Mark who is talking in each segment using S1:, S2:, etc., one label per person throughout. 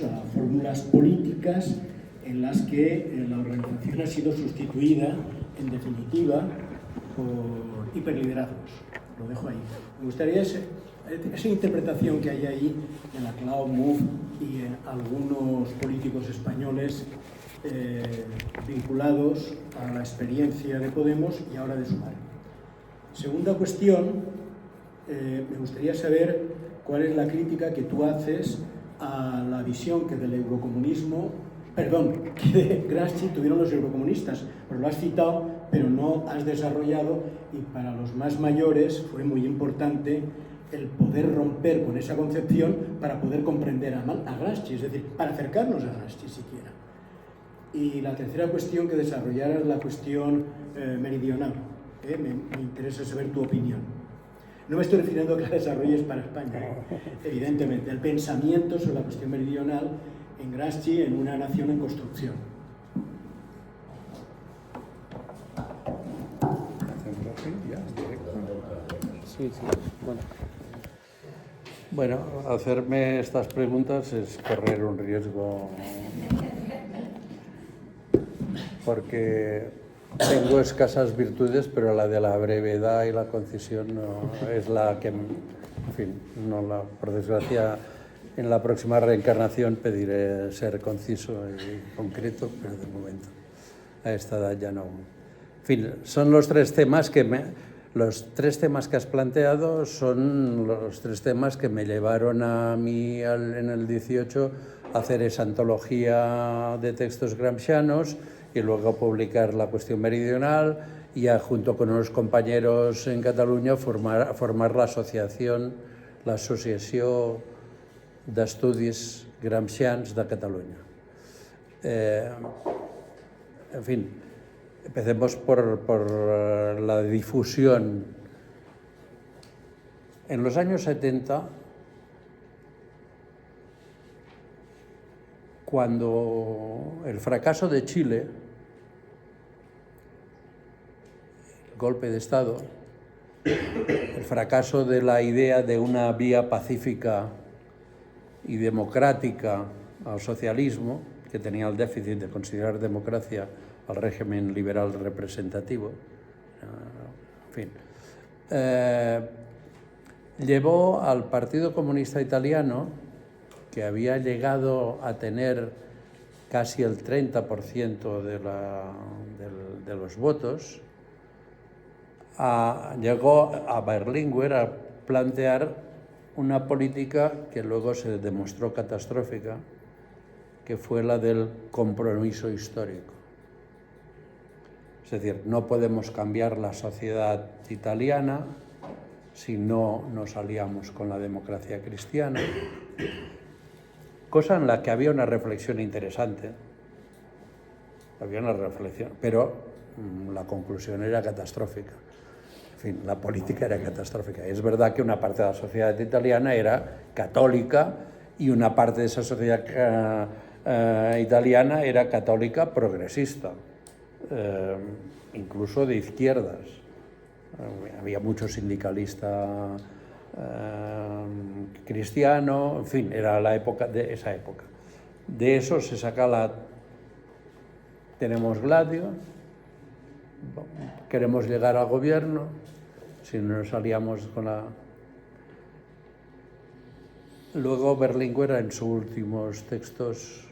S1: a fórmulas políticas en las que la organización ha sido sustituida, en definitiva, por hiperliderazgos. Lo dejo ahí. Me gustaría esa interpretación que hay ahí en la Cloud Move y en algunos políticos españoles vinculados a la experiencia de Podemos y ahora de Sumar. Segunda cuestión, me gustaría saber cuál es la crítica que tú haces a la visión que del eurocomunismo, que de Gramsci tuvieron los eurocomunistas, pues lo has citado, pero no has desarrollado, y para los más mayores fue muy importante el poder romper con esa concepción para poder comprender a Gramsci, es decir, para acercarnos a Gramsci siquiera. Y la tercera cuestión, que desarrollaras la cuestión meridional. Me interesa saber tu opinión. No me estoy refiriendo a que la desarrolles para España, evidentemente. El pensamiento sobre la cuestión meridional en Gramsci, en una nación en construcción.
S2: Sí. Bueno, hacerme estas preguntas es correr un riesgo, porque tengo escasas virtudes, pero la de la brevedad y la concisión no es la que, en fin, por desgracia, en la próxima reencarnación pediré ser conciso y concreto, pero de momento a esta edad ya no. En fin, son los tres temas que has planteado son los tres temas que me llevaron a mí en el 18 a hacer esa antología de textos gramscianos y luego publicar La cuestión meridional y junto con unos compañeros en Cataluña formar la Associació d'Estudis Gramscians de Cataluña. En fin, empecemos por la difusión. En los años 70, cuando el fracaso de Chile, el golpe de Estado, el fracaso de la idea de una vía pacífica y democrática al socialismo, que tenía el déficit de considerar democracia al régimen liberal representativo, en fin, llevó al Partido Comunista Italiano, que había llegado a tener casi el 30% de los votos, llegó a Berlinguer a plantear una política que luego se demostró catastrófica, que fue la del compromiso histórico. Es decir, no podemos cambiar la sociedad italiana si no nos aliamos con la democracia cristiana, cosa en la que había una reflexión interesante, pero la conclusión era catastrófica. En fin, la política era catastrófica. Es verdad que una parte de la sociedad italiana era católica y una parte de esa sociedad italiana era católica progresista, incluso de izquierdas. Había mucho sindicalista cristiano, en fin, era esa época. De eso se saca tenemos Gladio, queremos llegar al gobierno, si no nos aliamos con la... Luego Berlinguer, en sus últimos textos,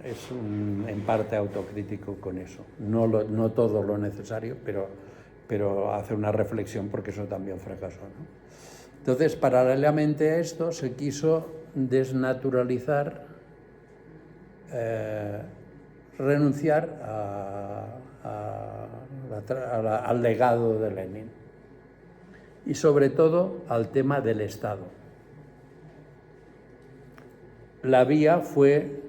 S2: es en parte autocrítico con eso. No todo lo necesario, pero hace una reflexión porque eso también fracasó, ¿no? Entonces, paralelamente a esto, se quiso desnaturalizar, renunciar al legado de Lenin y sobre todo al tema del Estado. La vía fue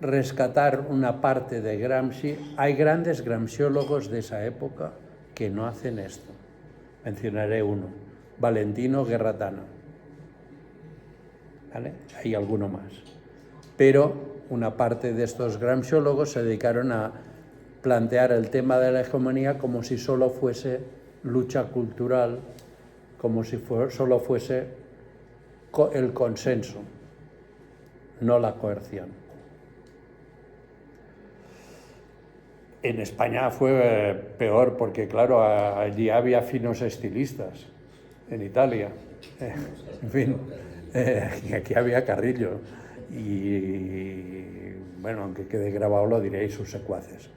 S2: rescatar una parte de Gramsci. Hay grandes gramsciólogos de esa época que no hacen esto. Mencionaré uno, Valentino Guerratana. ¿Vale? Hay alguno más. Pero una parte de estos gramsciólogos se dedicaron a plantear el tema de la hegemonía como si solo fuese lucha cultural, como si solo fuese el consenso. no la coerción. En España fue peor porque, claro, allí había finos estilistas, en Italia. En fin, y aquí había Carrillo. Y, bueno, aunque quede grabado lo diréis, sus secuaces.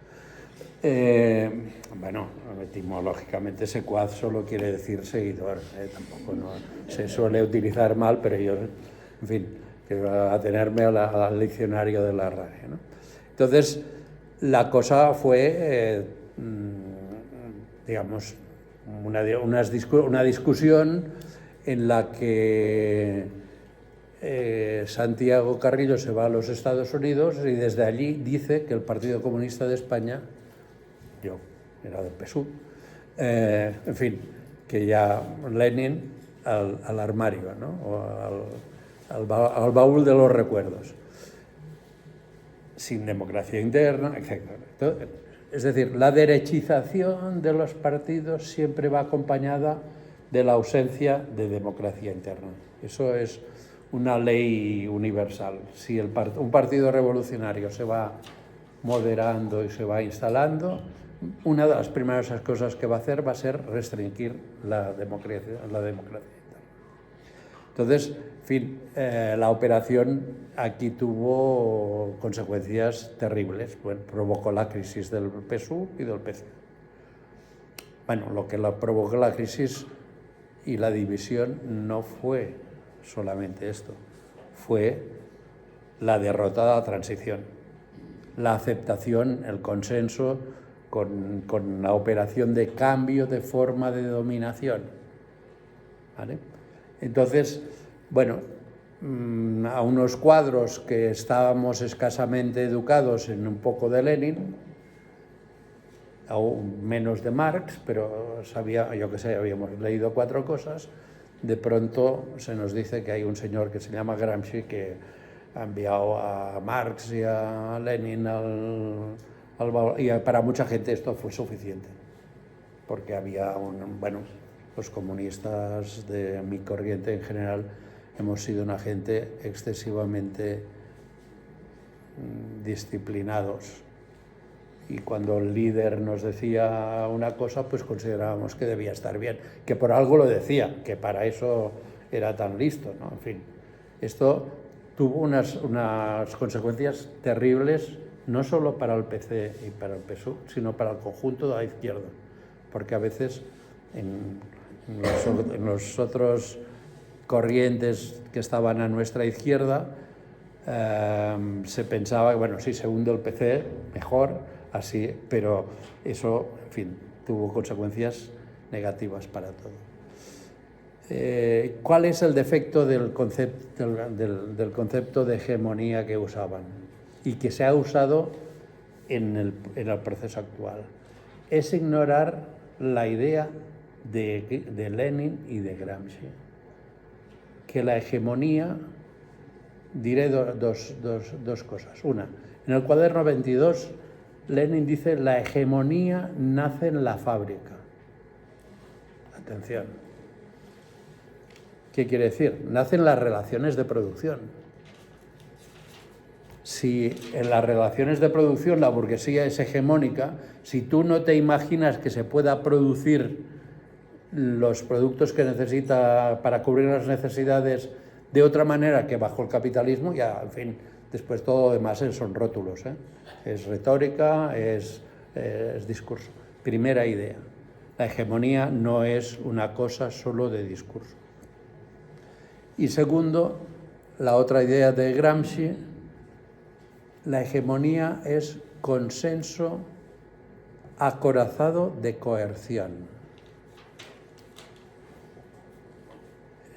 S2: Bueno, etimológicamente secuaz solo quiere decir seguidor, tampoco se suele utilizar mal, pero yo, en fin, quiero atenerme al diccionario de la RAE, ¿no? Entonces, la cosa fue, digamos, una discusión en la que Santiago Carrillo se va a los Estados Unidos y desde allí dice que el Partido Comunista de España, yo era del PSUV, en fin, que ya Lenin al armario, ¿no? O al baúl de los recuerdos, sin democracia interna, etc. Es decir, la derechización de los partidos siempre va acompañada de la ausencia de democracia interna. Eso es una ley universal. Si un partido revolucionario se va moderando y se va instalando, una de las primeras cosas que va a hacer va a ser restringir la democracia interna. Entonces, en fin, la operación aquí tuvo consecuencias terribles. Bueno, provocó la crisis del PSUV y del PC. Bueno, lo que provocó la crisis y la división no fue solamente esto, fue la derrota de la transición, la aceptación, el consenso con la operación de cambio de forma de dominación, ¿vale? Entonces, bueno, a unos cuadros que estábamos escasamente educados en un poco de Lenin, aún menos de Marx, pero yo qué sé, habíamos leído 4 cosas, de pronto se nos dice que hay un señor que se llama Gramsci que ha enviado a Marx y a Lenin y para mucha gente esto fue suficiente, porque había los comunistas de mi corriente en general hemos sido una gente excesivamente disciplinados, y cuando el líder nos decía una cosa, pues considerábamos que debía estar bien, que por algo lo decía, que para eso era tan listo, ¿no? En fin, esto tuvo unas consecuencias terribles, no solo para el PC y para el PSUV, sino para el conjunto de la izquierda, porque a veces en los otros corrientes que estaban a nuestra izquierda se pensaba, bueno, si se hunde el PC, mejor, así, pero eso, en fin, tuvo consecuencias negativas para todo. ¿Cuál es el defecto del concepto de hegemonía que usaban y que se ha usado en el proceso actual? Es ignorar la idea de Lenin y de Gramsci, que la hegemonía, diré dos cosas. Una, en el cuaderno 22, Lenin dice: la hegemonía nace en la fábrica. Atención. ¿Qué quiere decir? Nace en las relaciones de producción. Si en las relaciones de producción la burguesía es hegemónica, si tú no te imaginas que se pueda producir los productos que necesita para cubrir las necesidades de otra manera que bajo el capitalismo, ya, en fin, después todo lo demás son rótulos, ¿eh? Es retórica, es discurso. Primera idea, la hegemonía no es una cosa solo de discurso. Y segundo, la otra idea de Gramsci, la hegemonía es consenso acorazado de coerción.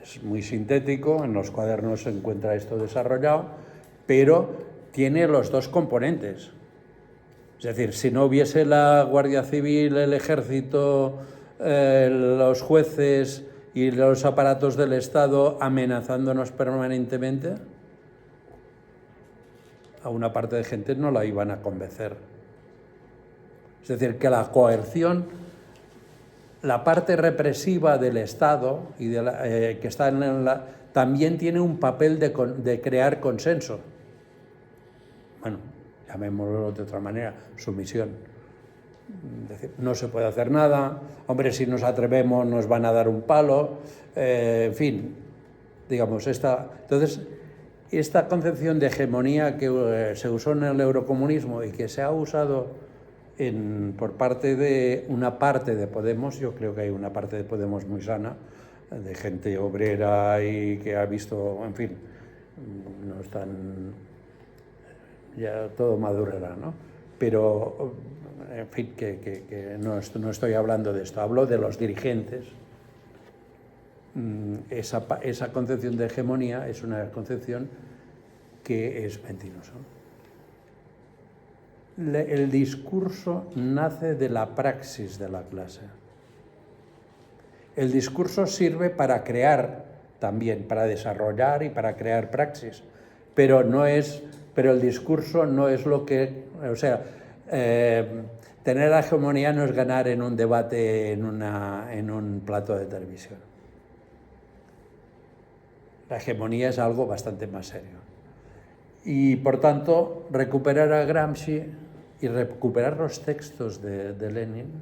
S2: Es muy sintético, en los cuadernos se encuentra esto desarrollado, pero tiene los dos componentes. Es decir, si no hubiese la Guardia Civil, el Ejército, los jueces y los aparatos del Estado amenazándonos permanentemente, a una parte de gente no la iban a convencer. Es decir, que la coerción, la parte represiva del Estado y que está también tiene un papel de crear consenso. bueno, llamémoslo de otra manera, sumisión. Es decir, no se puede hacer nada, hombre, si nos atrevemos nos van a dar un palo, en fin, digamos, entonces, esta concepción de hegemonía que se usó en el eurocomunismo y que se ha usado por parte de una parte de Podemos, yo creo que hay una parte de Podemos muy sana, de gente obrera y que ha visto, en fin, no están, ya todo madurará, ¿no? Pero, en fin, que no estoy hablando de esto, hablo de los dirigentes. Esa concepción de hegemonía es una concepción que es mentirosa. El discurso nace de la praxis de la clase. El discurso sirve para crear también, para desarrollar y para crear praxis, pero el discurso no es lo que, o sea, tener la hegemonía no es ganar en un debate en un plato de televisión. La hegemonía es algo bastante más serio. Y, por tanto, recuperar a Gramsci y recuperar los textos de Lenin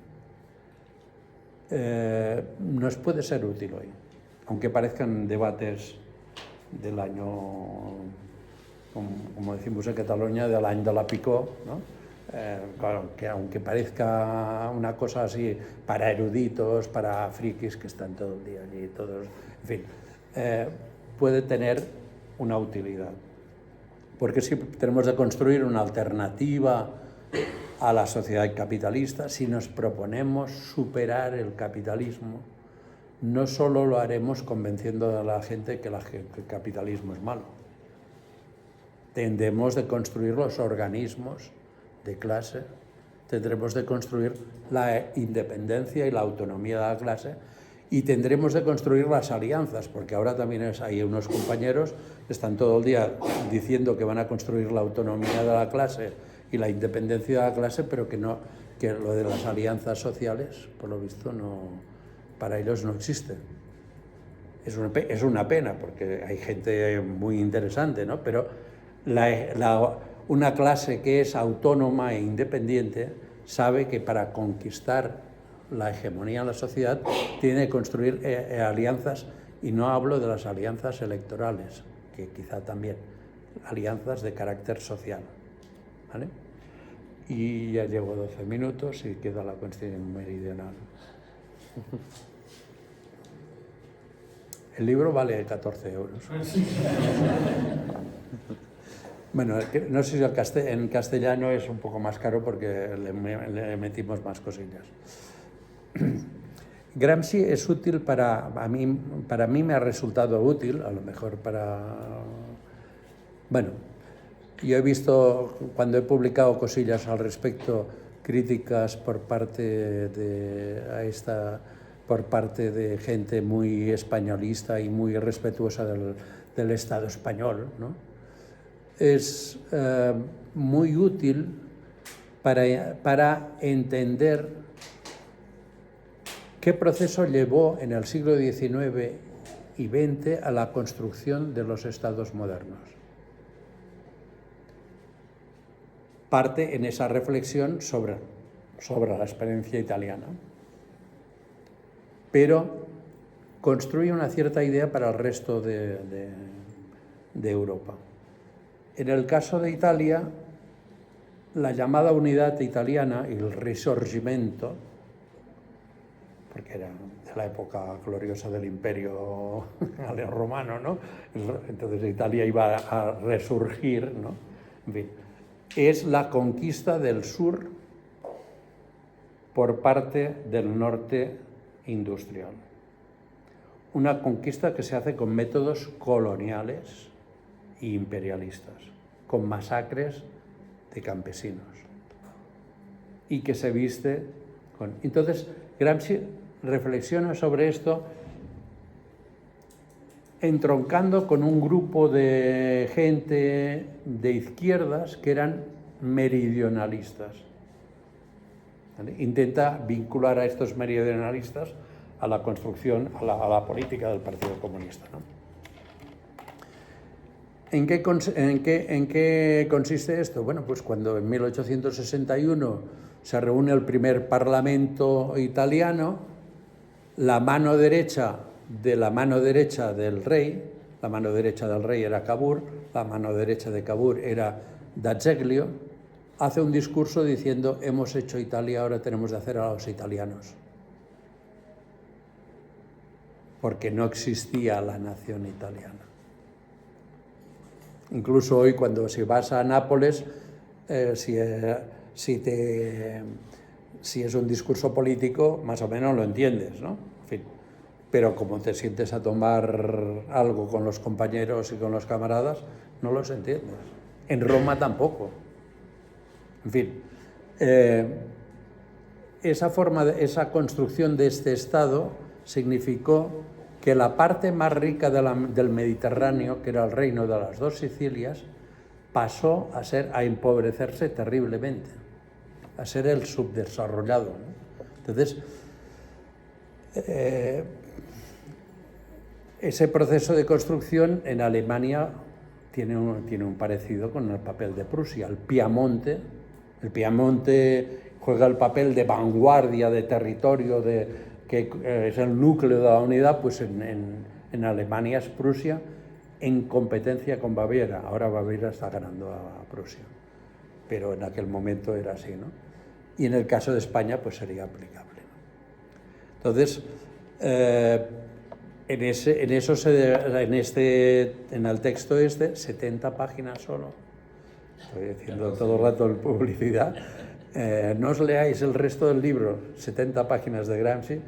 S2: nos puede ser útil hoy, aunque parezcan debates del año, como decimos en Cataluña, del año de la picó, ¿no? Claro, que aunque parezca una cosa así para eruditos, para frikis que están todo el día allí, todos, en fin, puede tener una utilidad. Porque si tenemos de construir una alternativa a la sociedad capitalista, si nos proponemos superar el capitalismo, no solo lo haremos convenciendo a la gente que el capitalismo es malo. Tendremos de construir los organismos de clase, tendremos de construir la independencia y la autonomía de la clase, y tendremos de construir las alianzas, porque ahora también hay unos compañeros que están todo el día diciendo que van a construir la autonomía de la clase y la independencia de la clase, pero que lo de las alianzas sociales, por lo visto, para ellos no existe. Es una pena, porque hay gente muy interesante, ¿no? Pero una clase que es autónoma e independiente sabe que para conquistar la hegemonía en la sociedad tiene que construir alianzas, y no hablo de las alianzas electorales, que quizá también, alianzas de carácter social, ¿vale? Y ya llevo 12 minutos y queda la cuestión meridional. El libro vale 14 euros. Bueno, no sé si en castellano es un poco más caro porque le metimos más cosillas. Gramsci es útil para mí me ha resultado útil, a lo mejor bueno, yo he visto, cuando he publicado cosillas al respecto, críticas por parte de gente muy españolista y muy respetuosa del Estado español, ¿no? Es muy útil para entender qué proceso llevó en el siglo XIX y XX a la construcción de los estados modernos. Parte en esa reflexión sobre la experiencia italiana, pero construye una cierta idea para el resto de Europa. En el caso de Italia, la llamada unidad italiana y el Risorgimento, porque era de la época gloriosa del Imperio romano, ¿no? Entonces Italia iba a resurgir, ¿no? En fin, es la conquista del sur por parte del norte industrial. Una conquista que se hace con métodos coloniales e imperialistas, con masacres de campesinos, y que se viste con... Entonces, Gramsci reflexiona sobre esto entroncando con un grupo de gente de izquierdas que eran meridionalistas. ¿Vale? Intenta vincular a estos meridionalistas a la construcción, a la política del Partido Comunista, ¿no? ¿En qué consiste esto? Bueno, pues cuando en 1861 se reúne el primer Parlamento italiano, la mano derecha del rey, la mano derecha del rey era Cavour, la mano derecha de Cavour era D'Azeglio, hace un discurso diciendo: hemos hecho Italia, ahora tenemos de hacer a los italianos. Porque no existía la nación italiana. Incluso hoy, cuando si vas a Nápoles, si es un discurso político, más o menos lo entiendes, ¿no? En fin. Pero como te sientes a tomar algo con los compañeros y con los camaradas, no los entiendes. En Roma tampoco. En fin, esa construcción de este Estado significó que la parte más rica del Mediterráneo, que era el reino de las dos Sicilias, pasó a empobrecerse terriblemente, a ser el subdesarrollado, ¿no? Entonces, ese proceso de construcción en Alemania tiene un parecido con el papel de Prusia. El Piamonte juega el papel de vanguardia, de territorio, que es el núcleo de la unidad. Pues en Alemania es Prusia en competencia con Baviera. Ahora Baviera está ganando a Prusia, pero en aquel momento era así, ¿no? Y en el caso de España pues sería aplicable, ¿no? Entonces, en el texto 70 páginas solo, estoy diciendo todo el rato en publicidad, no os leáis el resto del libro, 70 páginas de Gramsci,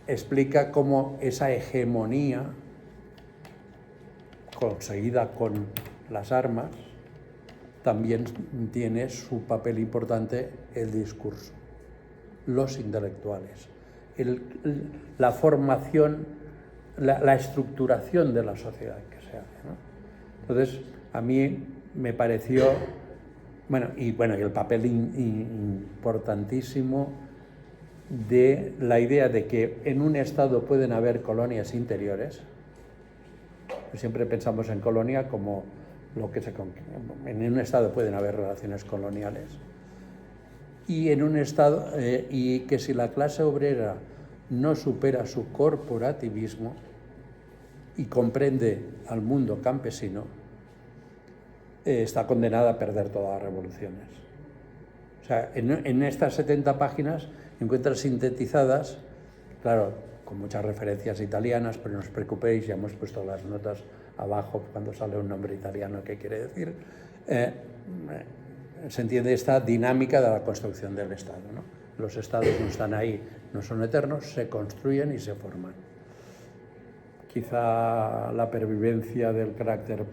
S2: explica cómo esa hegemonía conseguida con las armas también tiene su papel importante el discurso, los intelectuales, la formación, la estructuración de la sociedad que se hace, ¿no? Entonces, a mí me pareció, y el papel importantísimo de la idea de que en un Estado pueden haber colonias interiores. Siempre pensamos en colonia como lo que en un Estado pueden haber relaciones coloniales. Y en un Estado, y que si la clase obrera no supera su corporativismo y comprende al mundo campesino, está condenada a perder todas las revoluciones. O sea, en estas 70 páginas encuentras sintetizadas, claro, con muchas referencias italianas, pero no os preocupéis, ya hemos puesto las notas abajo cuando sale un nombre italiano, ¿qué quiere decir? Se entiende esta dinámica de la construcción del Estado, ¿no? Los Estados no están ahí, no son eternos, se construyen y se forman. Quizá la pervivencia del carácter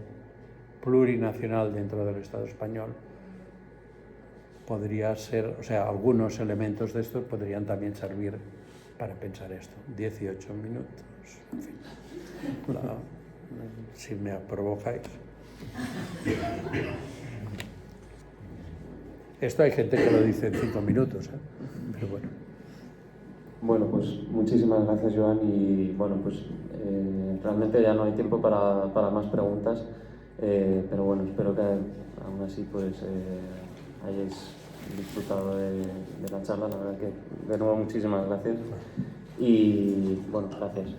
S2: plurinacional dentro del Estado español podría ser, algunos elementos de esto podrían también servir para pensar esto. 18 minutos, en fin. Si me provocáis. Esto hay gente que lo dice en 5 minutos, pero bueno.
S3: Bueno, pues muchísimas gracias, Joan, y bueno, pues realmente ya no hay tiempo para más preguntas, pero bueno, espero que aún así pues hayáis disfrutado de la charla. La verdad que de nuevo muchísimas gracias y bueno, gracias.